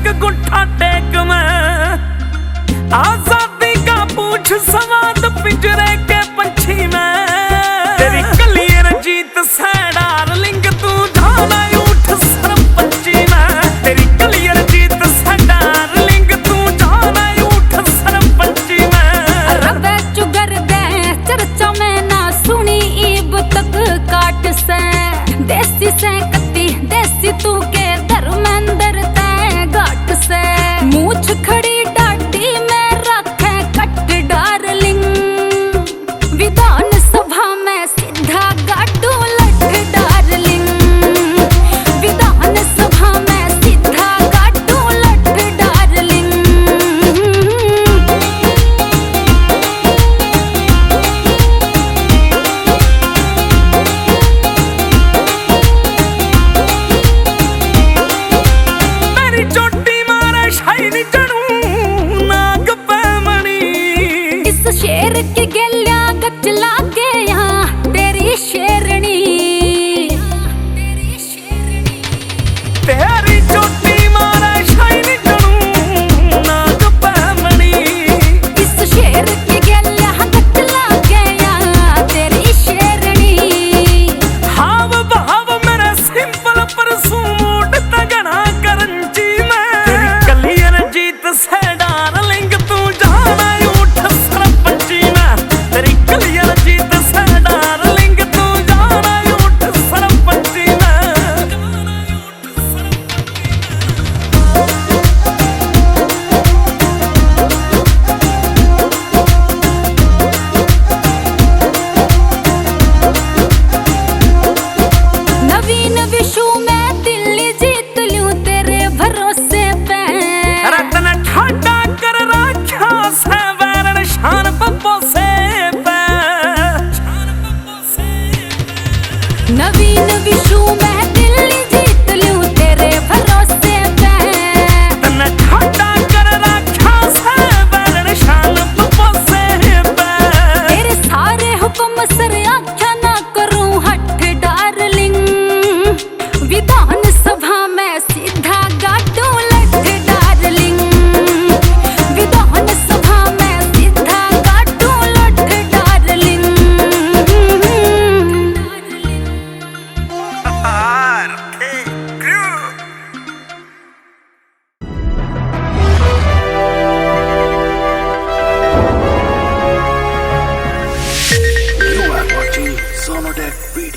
एक गुठा टेक में, आजादी का पूछ सवाद पिंजरे के पंछी में। तेरी क्लियर जीत से डार्लिंग तू जाना उठ सरपंची में। तेरी क्लियर जीत से डार्लिंग तू जाना उठ सरपंची में। रवे चुगर दे चर्चा में ना सुनी ईब तक काट से। देसी से कत्ती देसी तू के धर्मेंद्र ते घाट से। मूछ खड़ी डाटी में रखे कट डार्लिंग, विधान सभा में सीधा गाडू लट डार्लिंग। विधान सभा में सीधा गाडू लट डार्लिंग। मेरी चोटी मारे शाइनी चढ़ू नाग पे मणि। इस शेर की गलिया गच लागे यहाँ तेरी शेरनी। तेरी चोटी मारे शाइनी चढ़ू नाग पे मणि। इस शेर की गलिया गच लागे यहाँ तेरी शेरनी। हाव भाव मेरे सिंपल पर सूट तगड़ा करंची में। तेरी क्लियर जीत से डार्लिंग तू जाना उठ सरपंची में। तेरी क्लियर जीत से डार्लिंग तू जाना उठ सरपंची में। नवीन विशु में दिल्ली जीत लूं तेरे भरोसे पे। रतन ठाडा कर राख्या से वैरण शान पप्पो से पे। नवीन विशु में दिल्ली जीत लूं तेरे भरोसे पे। तन ठाडा कर राख्या से वैरण शान पप्पो से पे। तेरे सारे हुक्म सर आख्या ना करूं हठ डार्लिंग। विधान सभा में सीधा गाडू लट डार्लिंग। विधान सभा में सीधा गाडू लट darling. You are watching Sonodeck Video.